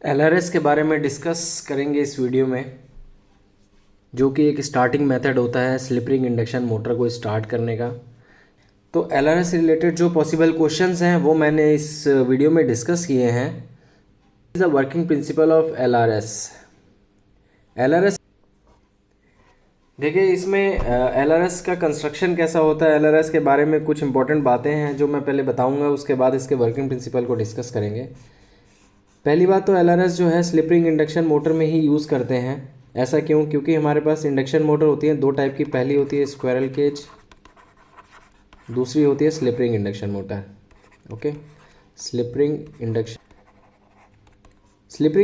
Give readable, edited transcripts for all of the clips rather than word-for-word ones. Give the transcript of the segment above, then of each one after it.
LRS के बारे में डिस्कस करेंगे इस वीडियो में, जो कि एक स्टार्टिंग मेथड होता है स्लिप रिंग इंडक्शन मोटर को स्टार्ट करने का। तो एलआरएस से रिलेटेड जो पॉसिबल क्वेश्चंस हैं वो मैंने इस वीडियो में डिस्कस किए हैं। Is the working principle of LRS. LRS देखिए, इसमें एलआरएस का कंस्ट्रक्शन कैसा होता है, एलआरएस के बारे में कुछ इंपॉर्टेंट बातें हैं जो मैं पहले बताऊंगा, उसके बाद इसके वर्किंग प्रिंसिपल को डिस्कस करेंगे। पहली बात तो एलआरएस जो है स्लिप रिंग इंडक्शन मोटर में ही यूज़ करते हैं। ऐसा क्यों? क्योंकि हमारे पास इंडक्शन मोटर होती है दो टाइप की। पहली होती है स्क्विरल केज, दूसरी होती है slip ring induction motor. Okay, slip ring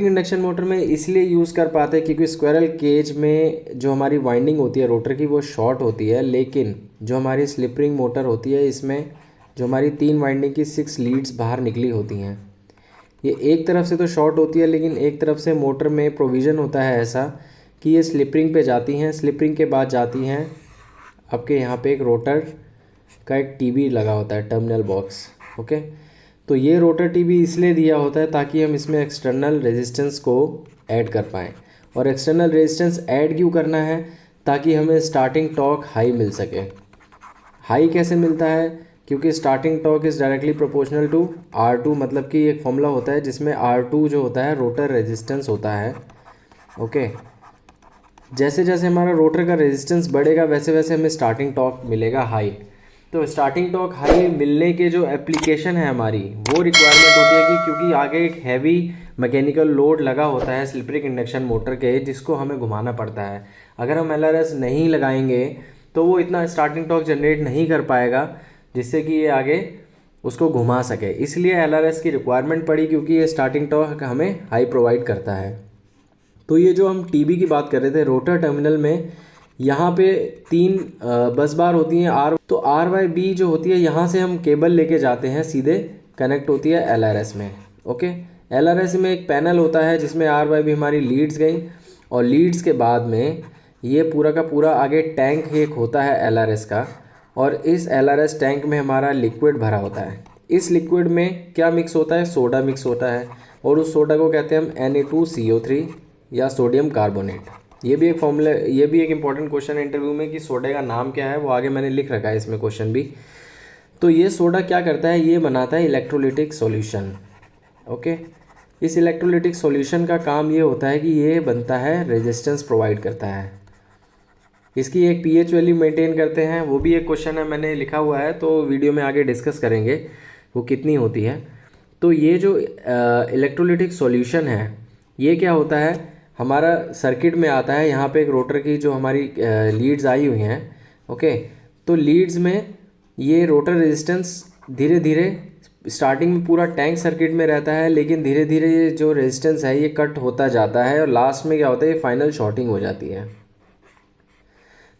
induction motor में इसलिए यूज़ कर पाते हैं क्योंकि स्क्विरल केज में जो हमारी वाइंडिंग होती है रोटर की वो शॉर्ट होती है, लेकिन जो हमारी स्लिप रिंग मोटर होती है इसमें जो हमारी 3 वाइंडिंग की 6 लीड्स बाहर निकली होती हैं। ये एक तरफ से तो शॉर्ट होती है, लेकिन एक तरफ से मोटर में प्रोविज़न होता है ऐसा कि ये स्लिप रिंग पे जाती हैं। स्लिप रिंग के बाद जाती हैं आपके यहाँ पे एक रोटर का एक टीबी लगा होता है, टर्मिनल बॉक्स। ओके, तो ये रोटर टीबी इसलिए दिया होता है ताकि हम इसमें एक्सटर्नल रेजिस्टेंस को ऐड कर पाएँ। और एक्सटर्नल रेजिस्टेंस ऐड क्यों करना है? ताकि हमें स्टार्टिंग टॉर्क हाई मिल सके। हाई कैसे मिलता है? क्योंकि starting torque is directly proportional to R2, मतलब कि एक फॉर्मूला होता है जिसमें R2 जो होता है रोटर रेजिस्टेंस होता है। ओके, जैसे जैसे हमारा रोटर का रेजिस्टेंस बढ़ेगा वैसे वैसे हमें स्टार्टिंग टॉर्क मिलेगा हाई। तो स्टार्टिंग टॉर्क हाई मिलने के जो एप्लीकेशन है हमारी वो रिक्वायरमेंट होती है कि क्योंकि आगे एक हैवी मैकेनिकल लोड लगा होता है स्लिप रिंग इंडक्शन मोटर के, जिसको हमें घुमाना पड़ता है। अगर हम एलआरएस नहीं लगाएंगे तो वो इतना स्टार्टिंग टॉर्क जनरेट नहीं कर पाएगा जिससे कि ये आगे उसको घुमा सके। इसलिए एलआरएस की रिक्वायरमेंट पड़ी, क्योंकि ये स्टार्टिंग टॉर्क हमें हाई प्रोवाइड करता है। तो ये जो हम टीबी की बात कर रहे थे, रोटर टर्मिनल में यहाँ पे 3 बस बार होती हैं आर। तो आर वाई बी जो होती है यहाँ से हम केबल लेके जाते हैं, सीधे कनेक्ट होती है एलआरएस में। ओके, एलआरएस में एक पैनल होता है जिसमें आर वाई बी हमारी लीड्स गई, और लीड्स के बाद में ये पूरा का पूरा आगे टैंक एक होता है एलआरएस का, और इस एलआरएस टैंक में हमारा लिक्विड भरा होता है। इस लिक्विड में क्या मिक्स होता है? सोडा मिक्स होता है, और उस सोडा को कहते हैं हम Na2CO3 या सोडियम कार्बोनेट। ये भी एक इंपॉर्टेंट क्वेश्चन है इंटरव्यू में कि सोडे का नाम क्या है, वो आगे मैंने लिख रखा है इसमें क्वेश्चन भी। तो ये सोडा क्या करता है? ये बनाता है इलेक्ट्रोलिटिक सॉल्यूशन। ओके, इस इलेक्ट्रोलिटिक सॉल्यूशन का काम ये होता है कि ये बनता है रेजिस्टेंस प्रोवाइड करता है। इसकी एक पीएच वैल्यू मेंटेन करते हैं, वो भी एक क्वेश्चन है मैंने लिखा हुआ है, तो वीडियो में आगे डिस्कस करेंगे वो कितनी होती है। तो ये जो इलेक्ट्रोलिटिक सॉल्यूशन है ये क्या होता है, हमारा सर्किट में आता है। यहाँ पे एक रोटर की जो हमारी लीड्स आई हुई हैं। ओके, तो लीड्स में ये रोटर रेजिस्टेंस धीरे धीरे स्टार्टिंग में पूरा टैंक सर्किट में रहता है, लेकिन धीरे धीरे ये जो रेजिस्टेंस है ये कट होता जाता है, और लास्ट में क्या होता है, ये फाइनल शॉर्टिंग हो जाती है।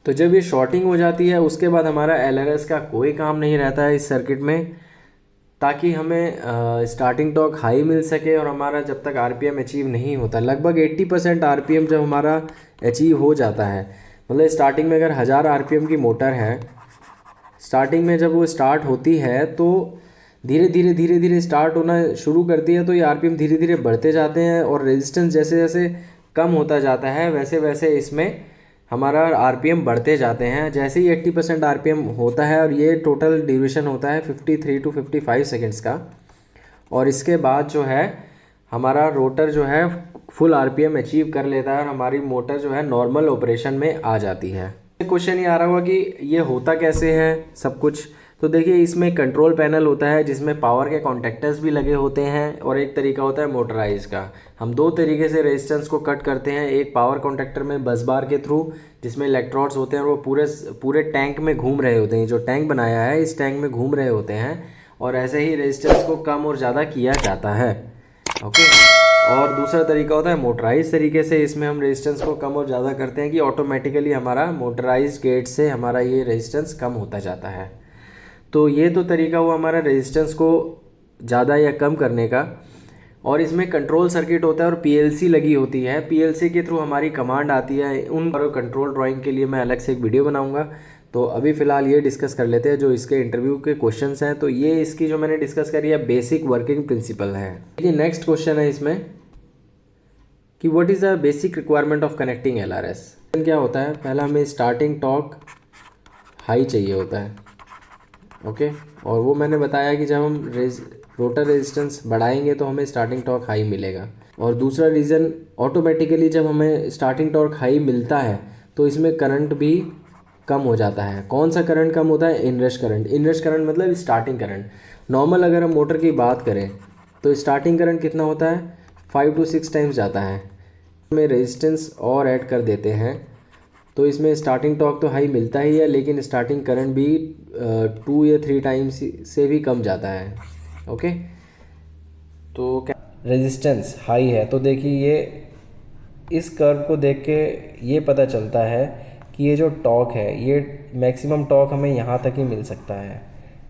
तो जब ये शॉर्टिंग हो जाती है उसके बाद हमारा एलआरएस का कोई काम नहीं रहता है इस सर्किट में, ताकि हमें स्टार्टिंग टॉर्क हाई मिल सके। और हमारा जब तक आरपीएम अचीव नहीं होता, लगभग 80% आरपीएम जब हमारा अचीव हो जाता है, मतलब स्टार्टिंग में अगर 1000 आरपीएम की मोटर है, स्टार्टिंग में जब वो स्टार्ट होती है तो धीरे धीरे स्टार्ट होना शुरू करती है, तो ये आरपीएम धीरे धीरे बढ़ते जाते हैं, और रेजिस्टेंस जैसे जैसे कम होता जाता है वैसे वैसे इसमें हमारा आरपीएम बढ़ते जाते हैं। जैसे ही 80% आरपीएम होता है, और ये टोटल ड्यूरेशन होता है 53 to 55 सेकेंड्स का, और इसके बाद जो है हमारा रोटर जो है फुल आरपीएम अचीव कर लेता है और हमारी मोटर जो है नॉर्मल ऑपरेशन में आ जाती है। क्वेश्चन ये आ रहा होगा कि ये होता कैसे है सब कुछ। तो देखिए, इसमें कंट्रोल पैनल होता है जिसमें पावर के कॉन्टेक्टर्स भी लगे होते हैं, और एक तरीका होता है मोटराइज का। हम दो तरीके से रेजिस्टेंस को कट करते हैं, एक पावर कॉन्टेक्टर में बस बार के थ्रू जिसमें इलेक्ट्रोड्स होते हैं, और वो पूरे टैंक में घूम रहे होते हैं। जो टैंक बनाया है इस टैंक में घूम रहे होते हैं, और ऐसे ही रेजिस्टेंस को कम और ज़्यादा किया जाता है। ओके, और दूसरा तरीका होता है मोटराइज तरीके से, इसमें हम रेजिस्टेंस को कम और ज़्यादा करते हैं कि ऑटोमेटिकली हमारा मोटराइज गेट से हमारा ये रेजिस्टेंस कम होता जाता है। तो ये तो तरीका हुआ हमारा रेजिस्टेंस को ज़्यादा या कम करने का। और इसमें कंट्रोल सर्किट होता है और पीएलसी लगी होती है। पीएलसी के थ्रू हमारी कमांड आती है। उन पर कंट्रोल ड्राइंग के लिए मैं अलग से एक वीडियो बनाऊंगा। तो अभी फ़िलहाल ये डिस्कस कर लेते हैं जो इसके इंटरव्यू के क्वेश्चंस हैं। तो ये इसकी जो मैंने डिस्कस करी है बेसिक वर्किंग प्रिंसिपल है। देखिए, नेक्स्ट क्वेश्चन है इसमें कि what is the basic requirement of connecting LRS। क्या होता है, पहला हमें स्टार्टिंग टॉर्क हाई चाहिए होता है, ओके। और वो मैंने बताया कि जब हम रोटर रेजिस्टेंस बढ़ाएंगे तो हमें स्टार्टिंग टॉर्क हाई मिलेगा। और दूसरा रीज़न, ऑटोमेटिकली जब हमें स्टार्टिंग टॉर्क हाई मिलता है तो इसमें करंट भी कम हो जाता है। कौन सा करंट कम होता है, इनरश करंट। इनरश करंट मतलब स्टार्टिंग करंट। नॉर्मल अगर हम मोटर की बात करें तो स्टार्टिंग करंट कितना होता है, 5 to 6 टाइम्स जाता है। में रेजिस्टेंस और ऐड कर देते हैं तो इसमें स्टार्टिंग टॉर्क तो हाई मिलता ही है, लेकिन स्टार्टिंग करंट भी 2 या 3 टाइम्स से भी कम जाता है, ओके। तो क्या रेजिस्टेंस हाई है, तो देखिए ये इस कर्व को देख के ये पता चलता है कि ये जो टॉर्क है ये मैक्सिमम टॉर्क हमें यहाँ तक ही मिल सकता है,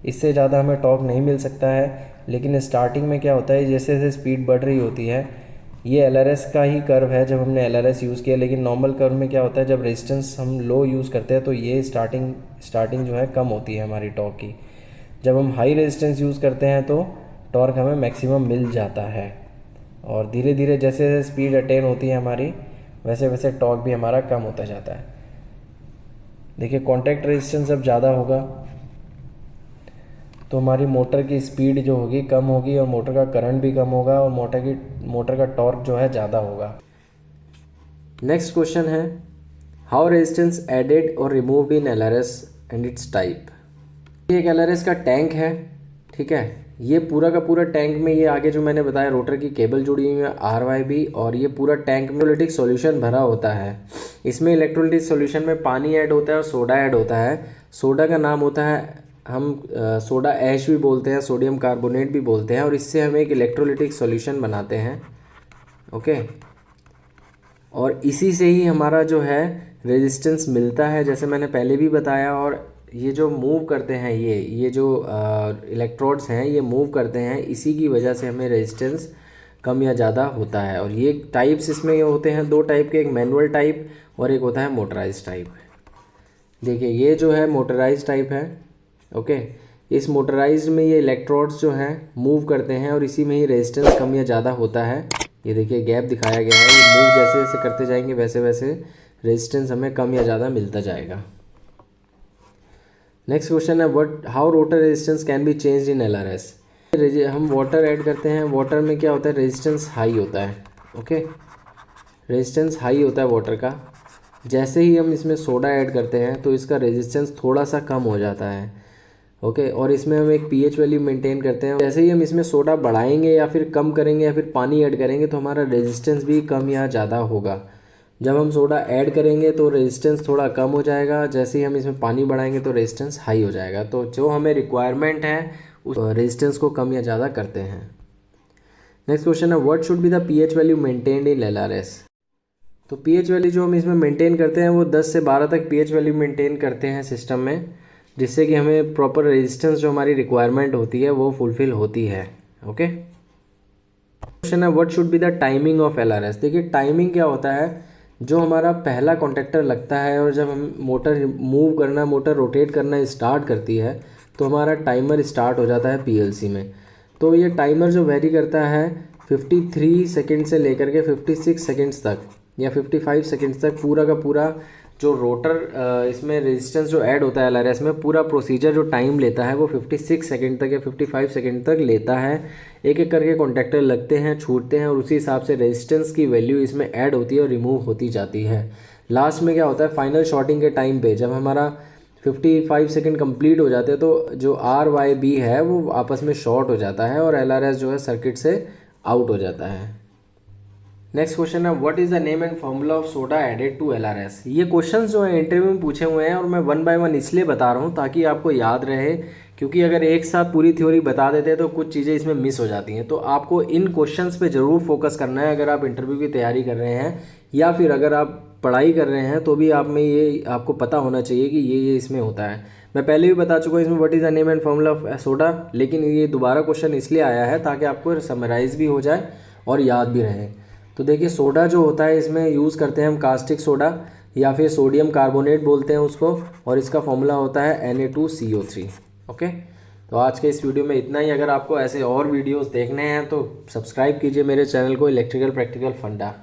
इससे ज़्यादा हमें टॉर्क नहीं मिल सकता है। लेकिन स्टार्टिंग में क्या होता है, जैसे जैसे स्पीड बढ़ रही होती है, ये LRS का ही कर्व है जब हमने LRS यूज़ किया। लेकिन नॉर्मल कर्व में क्या होता है, जब रेजिस्टेंस हम लो यूज़ करते हैं तो ये स्टार्टिंग जो है कम होती है हमारी टॉर्क की। जब हम हाई रेजिस्टेंस यूज़ करते हैं तो टॉर्क हमें मैक्सिमम मिल जाता है। और धीरे धीरे जैसे जैसे स्पीड अटेन होती है हमारी, वैसे वैसे टॉर्क भी हमारा कम होता जाता है। देखिए कॉन्टैक्ट रेजिस्टेंस जब ज़्यादा होगा तो हमारी मोटर की स्पीड जो होगी कम होगी और मोटर का करंट भी कम होगा और मोटर का टॉर्क जो है ज़्यादा होगा। नेक्स्ट क्वेश्चन है, हाउ रेजिस्टेंस एडेड और removed in LRS and it's type. ये एक LRS का टैंक है, ठीक है। ये पूरा का पूरा टैंक में ये आगे जो मैंने बताया रोटर की केबल जुड़ी हुई है RYB, और ये पूरा टैंक में इलेक्ट्रोलाइटिक सॉल्यूशन भरा होता है। इसमें इलेक्ट्रोलाइटिक सॉल्यूशन में पानी ऐड होता है और सोडा ऐड होता है। सोडा का नाम होता है, हम सोडा ऐश भी बोलते हैं, सोडियम कार्बोनेट भी बोलते हैं, और इससे हम एक इलेक्ट्रोलाइटिक सॉल्यूशन बनाते हैं, ओके। और इसी से ही हमारा जो है रेजिस्टेंस मिलता है, जैसे मैंने पहले भी बताया। और ये जो मूव करते हैं, ये जो इलेक्ट्रोड्स हैं ये मूव करते हैं, इसी की वजह से हमें रेजिस्टेंस कम या ज़्यादा होता है। और ये टाइप्स इसमें ये होते हैं 2 टाइप के, एक मैनुअल टाइप और एक होता है मोटराइज टाइप। देखिए ये जो है मोटराइज टाइप है, ओके। इस मोटराइज में ये इलेक्ट्रोड्स जो हैं मूव करते हैं और इसी में ही रेजिस्टेंस कम या ज़्यादा होता है। ये देखिए गैप दिखाया गया है, ये मूव जैसे जैसे करते जाएंगे वैसे वैसे रेजिस्टेंस हमें कम या ज़्यादा मिलता जाएगा। नेक्स्ट क्वेश्चन है, how rotor resistance can be changed in LRS। हम वाटर ऐड करते हैं, वाटर में क्या होता है, रेजिस्टेंस हाई होता है, ओके। रेजिस्टेंस हाई होता है वाटर का। जैसे ही हम इसमें सोडा ऐड करते हैं तो इसका रेजिस्टेंस थोड़ा सा कम हो जाता है, ओके। और इसमें हम एक pH वैल्यू मेंटेन करते हैं। जैसे ही हम इसमें सोडा बढ़ाएंगे या फिर कम करेंगे या फिर पानी ऐड करेंगे तो हमारा रेजिस्टेंस भी कम या ज़्यादा होगा। जब हम सोडा ऐड करेंगे तो रेजिस्टेंस थोड़ा कम हो जाएगा, जैसे ही हम इसमें पानी बढ़ाएंगे तो रेजिस्टेंस हाई हो जाएगा। तो जो हमें रिक्वायरमेंट है उस रेजिस्टेंस को कम या ज़्यादा करते हैं। नेक्स्ट क्वेश्चन है, what should be the pH value maintained in LRS। तो pH वैल्यू जो हम इसमें मेंटेन करते हैं वो 10 से 12 तक pH वैल्यू मेंटेन करते हैं सिस्टम में, जिससे कि हमें प्रॉपर रेजिस्टेंस जो हमारी रिक्वायरमेंट होती है वो फुलफ़िल होती है, ओके। क्वेश्चन है, what should be the timing of LRS। देखिए टाइमिंग क्या होता है, जो हमारा पहला कॉन्टैक्टर लगता है और जब हम मोटर रोटेट करना स्टार्ट करती है तो हमारा टाइमर स्टार्ट हो जाता है PLC में। तो ये टाइमर जो वेरी करता है 53 सेकंड से लेकर के 56 सेकंड्स तक या 55 सेकंड्स तक, पूरा का पूरा जो रोटर इसमें रेजिस्टेंस जो ऐड होता है LRS में, पूरा प्रोसीजर जो टाइम लेता है वो 56 सेकंड तक या 55 सेकंड तक लेता है। एक एक करके कॉन्टैक्टर लगते हैं, छूटते हैं और उसी हिसाब से रेजिस्टेंस की वैल्यू इसमें ऐड होती है और रिमूव होती जाती है। लास्ट में क्या होता है, फाइनल शॉर्टिंग के टाइम पे जब हमारा 55 सेकंड कंप्लीट हो जाते हैं तो जो RYB है वो आपस में शॉर्ट हो जाता है और LRS जो है सर्किट से आउट हो जाता है। नेक्स्ट क्वेश्चन है, what is the name and formula of soda added to LRS। ये क्वेश्चंस जो है इंटरव्यू में पूछे हुए हैं और मैं 1 बाय 1 इसलिए बता रहा हूँ ताकि आपको याद रहे, क्योंकि अगर एक साथ पूरी थ्योरी बता देते हैं तो कुछ चीज़ें इसमें मिस हो जाती हैं। तो आपको इन क्वेश्चंस पे ज़रूर फोकस करना है अगर आप इंटरव्यू की तैयारी कर रहे हैं या फिर अगर आप पढ़ाई कर रहे हैं तो भी आप में ये आपको पता होना चाहिए कि ये इसमें होता है। मैं पहले भी बता चुका हूँ इसमें what is the name and formula of soda, लेकिन ये दोबारा क्वेश्चन इसलिए आया है ताकि आपको समराइज़ भी हो जाए और याद भी रहे। तो देखिए सोडा जो होता है इसमें यूज़ करते हैं हम कास्टिक सोडा या फिर सोडियम कार्बोनेट बोलते हैं उसको, और इसका फॉर्मूला होता है Na2CO3, ओके। तो आज के इस वीडियो में इतना ही। अगर आपको ऐसे और वीडियोस देखने हैं तो सब्सक्राइब कीजिए मेरे चैनल को इलेक्ट्रिकल प्रैक्टिकल फंडा।